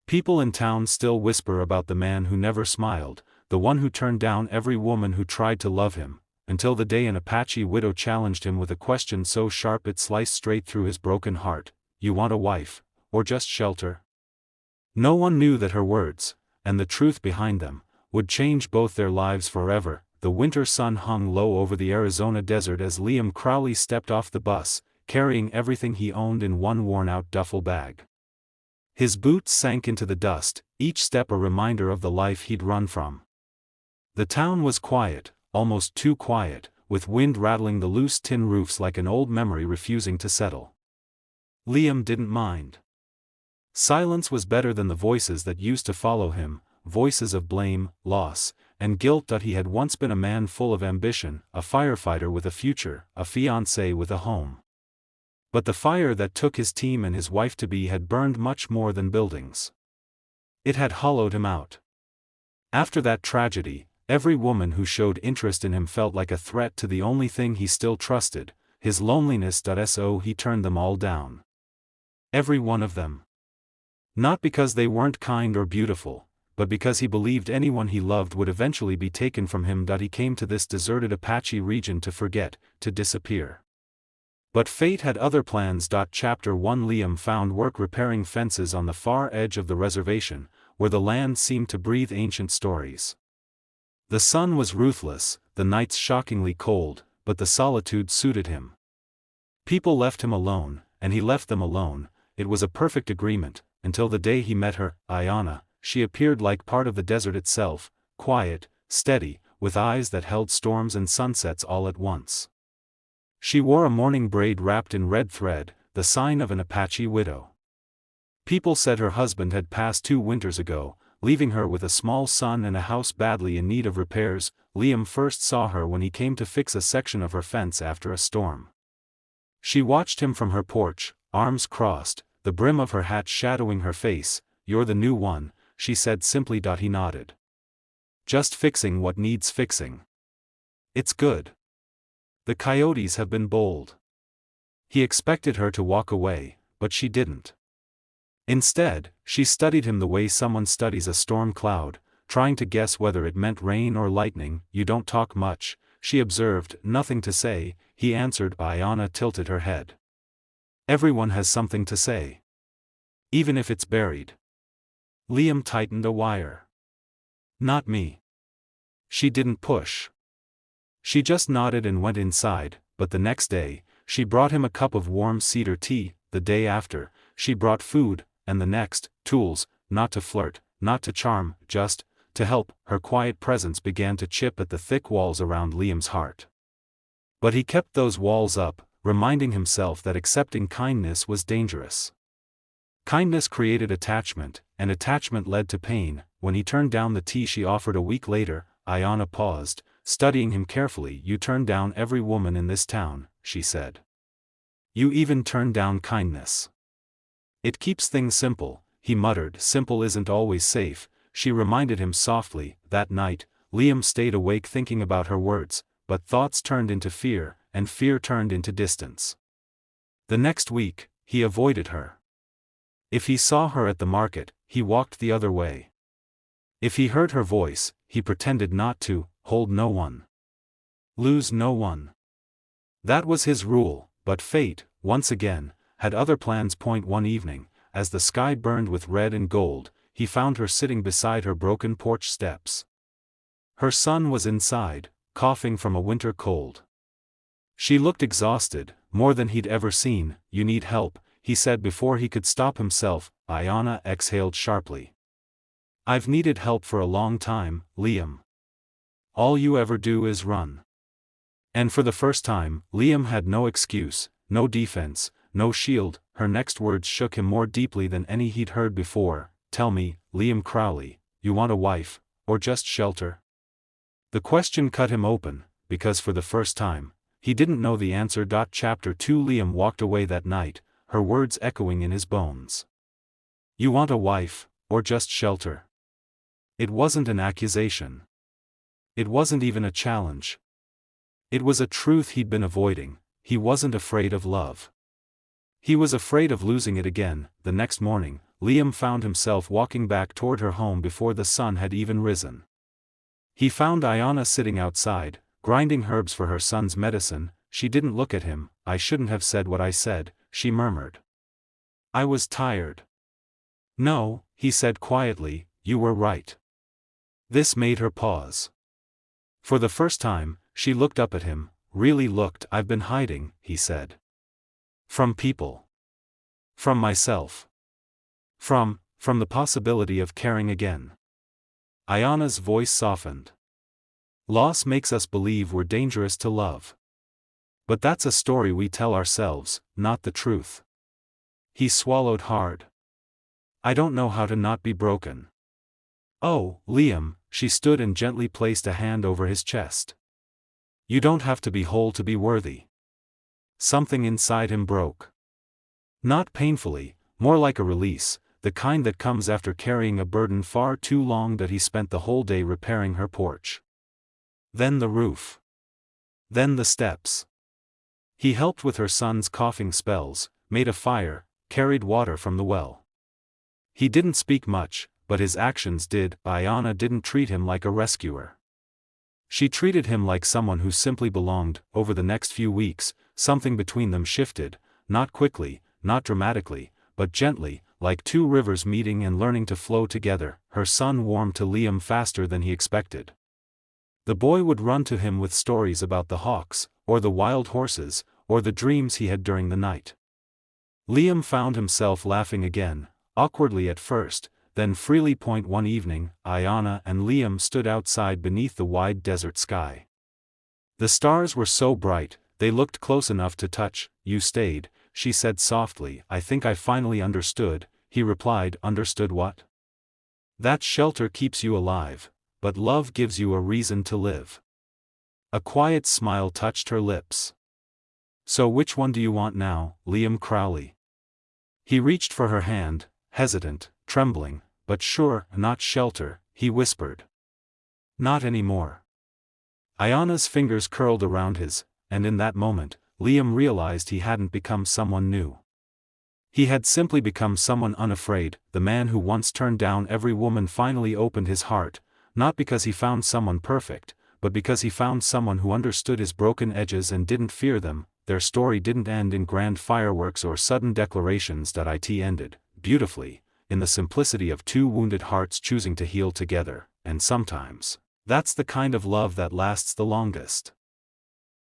People in town still whisper about the man who never smiled, the one who turned down every woman who tried to love him, until the day an Apache widow challenged him with a question so sharp it sliced straight through his broken heart: "You want a wife, or just shelter?" No one knew that her words, and the truth behind them, would change both their lives forever. The winter sun hung low over the Arizona desert as Liam Crowley stepped off the bus, carrying everything he owned in one worn-out duffel bag. His boots sank into the dust, each step a reminder of the life he'd run from. The town was quiet, almost too quiet, with wind rattling the loose tin roofs like an old memory refusing to settle. Liam didn't mind. Silence was better than the voices that used to follow him, voices of blame, loss, and guilt that he had once been a man full of ambition, a firefighter with a future, a fiancé with a home. But the fire that took his team and his wife-to-be had burned much more than buildings. It had hollowed him out. After that tragedy, every woman who showed interest in him felt like a threat to the only thing he still trusted, his loneliness. So he turned them all down. Every one of them. Not because they weren't kind or beautiful, but because he believed anyone he loved would eventually be taken from him. He came to this deserted Apache region to forget, to disappear. But fate had other plans. Chapter 1 Liam found work repairing fences on the far edge of the reservation, where the land seemed to breathe ancient stories. The sun was ruthless, the nights shockingly cold, but the solitude suited him. People left him alone, and he left them alone. It was a perfect agreement, until the day he met her, Ayanna. She appeared like part of the desert itself, quiet, steady, with eyes that held storms and sunsets all at once. She wore a mourning braid wrapped in red thread, the sign of an Apache widow. People said her husband had passed 2 winters ago, leaving her with a small son and a house badly in need of repairs. Liam first saw her when he came to fix a section of her fence after a storm. She watched him from her porch, arms crossed, the brim of her hat shadowing her face. "You're the new one," she said simply. He nodded. "Just fixing what needs fixing. It's good. The coyotes have been bold." He expected her to walk away, but she didn't. Instead, she studied him the way someone studies a storm cloud, trying to guess whether it meant rain or lightning. "You don't talk much," she observed. "Nothing to say," he answered. Ayanna tilted her head. "Everyone has something to say. Even if it's buried." Liam tightened a wire. "Not me." She didn't push. She just nodded and went inside. But the next day, she brought him a cup of warm cedar tea. The day after, she brought food, and the next, tools, not to flirt, not to charm, just to help. Her quiet presence began to chip at the thick walls around Liam's heart. But he kept those walls up, reminding himself that accepting kindness was dangerous. Kindness created attachment, and attachment led to pain. When he turned down the tea she offered a week later, Ayanna paused, studying him carefully. "You turned down every woman in this town," she said. "You even turned down kindness." "It keeps things simple," he muttered. "Simple isn't always safe," she reminded him softly. That night, Liam stayed awake thinking about her words, but thoughts turned into fear, and fear turned into distance. The next week, he avoided her. If he saw her at the market, he walked the other way. If he heard her voice, he pretended not to. Hold no one. Lose no one. That was his rule. But fate, once again, had other plans. One evening, as the sky burned with red and gold, he found her sitting beside her broken porch steps. Her son was inside, coughing from a winter cold. She looked exhausted, more than he'd ever seen. "You need help," he said before he could stop himself. Ayanna exhaled sharply. "I've needed help for a long time, Liam. All you ever do is run." And for the first time, Liam had no excuse, no defense, no shield. Her next words shook him more deeply than any he'd heard before. "Tell me, Liam Crowley, you want a wife, or just shelter?" The question cut him open, because for the first time, he didn't know the answer. Chapter 2 Liam walked away that night, her words echoing in his bones. "You want a wife, or just shelter?" It wasn't an accusation. It wasn't even a challenge. It was a truth he'd been avoiding. He wasn't afraid of love. He was afraid of losing it again. The next morning, Liam found himself walking back toward her home before the sun had even risen. He found Ayana sitting outside, grinding herbs for her son's medicine. She didn't look at him. "I shouldn't have said what I said," she murmured. "I was tired." "No," he said quietly, "you were right." This made her pause. For the first time, she looked up at him, really looked. "I've been hiding," he said. "From people. From myself. From the possibility of caring again." Ayana's voice softened. "Loss makes us believe we're dangerous to love. But that's a story we tell ourselves, not the truth." He swallowed hard. "I don't know how to not be broken." "Oh, Liam," she stood and gently placed a hand over his chest. "You don't have to be whole to be worthy." Something inside him broke. Not painfully, more like a release, the kind that comes after carrying a burden far too long. That he spent the whole day repairing her porch. Then the roof. Then the steps. He helped with her son's coughing spells, made a fire, carried water from the well. He didn't speak much, but his actions did. Ayana didn't treat him like a rescuer. She treated him like someone who simply belonged. Over the next few weeks, something between them shifted, not quickly, not dramatically, but gently, like two rivers meeting and learning to flow together. Her son warmed to Liam faster than he expected. The boy would run to him with stories about the hawks, or the wild horses, or the dreams he had during the night. Liam found himself laughing again, awkwardly at first, then freely. One evening, Ayana and Liam stood outside beneath the wide desert sky. The stars were so bright, they looked close enough to touch. "You stayed," she said softly. "I think I finally understood," he replied. "Understood what?" "That shelter keeps you alive, but love gives you a reason to live." A quiet smile touched her lips. "So which one do you want now, Liam Crowley?" He reached for her hand, hesitant, trembling. "But sure, not shelter," he whispered. "Not anymore." Ayana's fingers curled around his, and in that moment, Liam realized he hadn't become someone new. He had simply become someone unafraid. The man who once turned down every woman finally opened his heart, not because he found someone perfect, but because he found someone who understood his broken edges and didn't fear them. Their story didn't end in grand fireworks or sudden declarations. It ended, beautifully, in the simplicity of two wounded hearts choosing to heal together. And sometimes, that's the kind of love that lasts the longest.